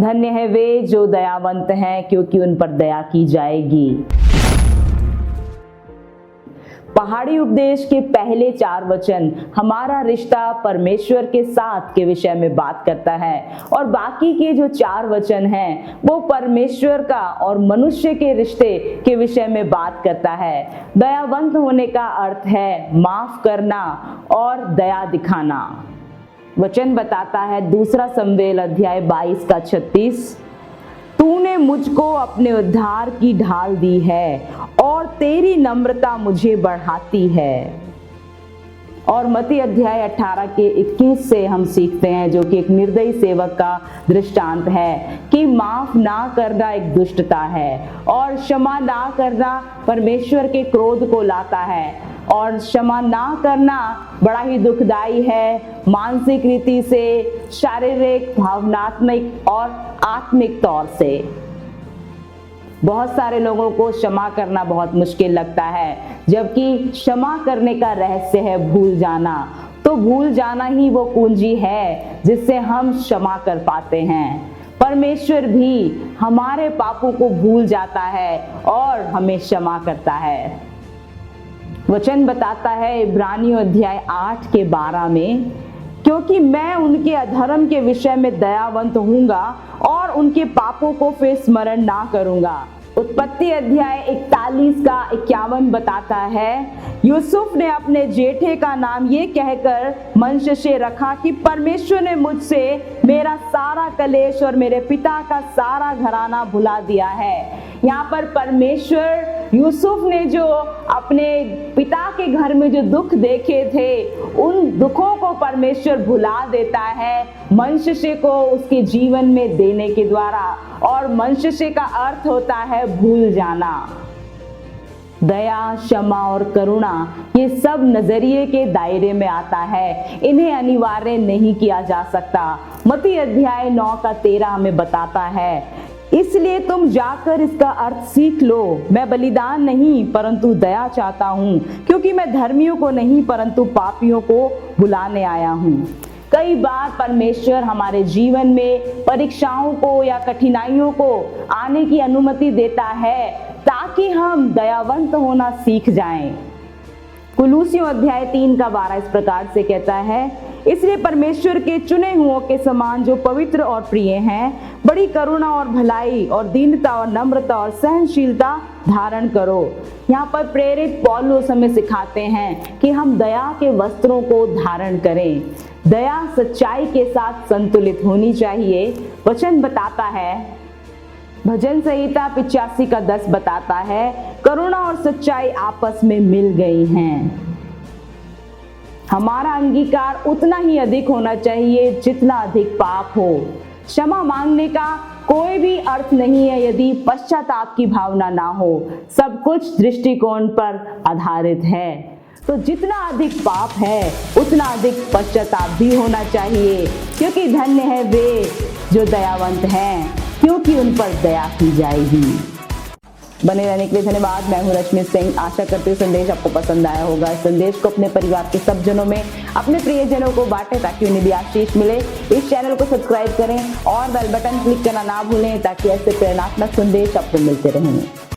धन्य है वे जो दयावंत हैं, क्योंकि उन पर दया की जाएगी। पहाड़ी उपदेश के पहले 4 वचन हमारा रिश्ता परमेश्वर के साथ के विषय में बात करता है, और बाकी के जो 4 वचन हैं वो परमेश्वर का और मनुष्य के रिश्ते के विषय में बात करता है। दयावंत होने का अर्थ है माफ करना और दया दिखाना। वचन बताता है 2 शमूएल अध्याय 22 का 36, तूने मुझको अपने उद्धार की ढाल दी है और तेरी नम्रता मुझे बढ़ाती है। और मत्ती अध्याय 18 के 21 से हम सीखते हैं, जो कि एक निर्दयी सेवक का दृष्टांत है, कि माफ ना करना एक दुष्टता है और क्षमा ना करना परमेश्वर के क्रोध को लाता है, और क्षमा ना करना बड़ा ही दुखदाई है, मानसिक रीति से, शारीरिक, भावनात्मक और आत्मिक तौर से। बहुत सारे लोगों को क्षमा करना बहुत मुश्किल लगता है, जबकि क्षमा करने का रहस्य है भूल जाना। तो भूल जाना ही वो कुंजी है जिससे हम क्षमा कर पाते हैं। परमेश्वर भी हमारे पापों को भूल जाता है और हमें क्षमा करता है। वचन बताता है इब्रानियों अध्याय 8 के 12 में, क्योंकि मैं उनके अधर्म के विषय में दयावंत होऊंगा और उनके पापों को फिर स्मरण ना करूंगा। उत्पत्ति अध्याय 41 का 51 बताता है, यूसुफ ने अपने जेठे का नाम ये कहकर मनश्शे रखा कि परमेश्वर ने मुझसे मेरा सारा कलेश और मेरे पिता का सारा घराना भुला दिया है। यहाँ पर परमेश्वर यूसुफ ने जो अपने पिता के घर में जो दुख देखे थे, उन दुखों को परमेश्वर भुला देता है मनश्शे को उसके जीवन में देने के द्वारा। और मनश्शे का अर्थ होता है भूल जाना। दया, क्षमा और करुणा ये सब नजरिए के दायरे में आता है, इन्हें अनिवार्य नहीं किया जा सकता। मत्ती अध्याय 9 का 13 में बताता है, इसलिए तुम जाकर इसका अर्थ सीख लो, मैं बलिदान नहीं परंतु दया चाहता हूँ, क्योंकि मैं धर्मियों को नहीं परंतु पापियों को बुलाने आया हूँ। कई बार परमेश्वर हमारे जीवन में परीक्षाओं को या कठिनाइयों को आने की अनुमति देता है ताकि हम दयावंत होना सीख जाएं। कुलूसियों अध्याय 3 का 12 इस प्रकार से कहता है, इसलिए परमेश्वर के चुने हुओं के समान जो पवित्र और प्रिय हैं, बड़ी करुणा और भलाई और दीनता और नम्रता और सहनशीलता धारण करो। यहाँ पर प्रेरित पौलुस हमें सिखाते हैं कि हम दया के वस्त्रों को धारण करें। दया सच्चाई के साथ संतुलित होनी चाहिए। वचन बताता है, भजन संहिता 85 का 10 बताता है, करुणा और सच्चाई आपस में मिल गई हैं। हमारा अंगीकार उतना ही अधिक होना चाहिए जितना अधिक पाप हो। क्षमा मांगने का कोई भी अर्थ नहीं है यदि पश्चाताप की भावना ना हो। सब कुछ दृष्टिकोण पर आधारित है। तो जितना अधिक पाप है उतना अधिक पश्चाताप भी होना चाहिए, क्योंकि धन्य है वे जो दयावंत हैं, क्योंकि उन पर दया की जाएगी। बने रहने के लिए धन्यवाद। मैं हूं रश्मि सिंह। आशा करती हूँ संदेश आपको पसंद आया होगा। इस संदेश को अपने परिवार के सब जनों में, अपने प्रियजनों को बांटें ताकि उन्हें भी आशीष मिले। इस चैनल को सब्सक्राइब करें और बेल बटन क्लिक करना ना भूलें ताकि ऐसे प्रेरणात्मक संदेश आपको मिलते रहें।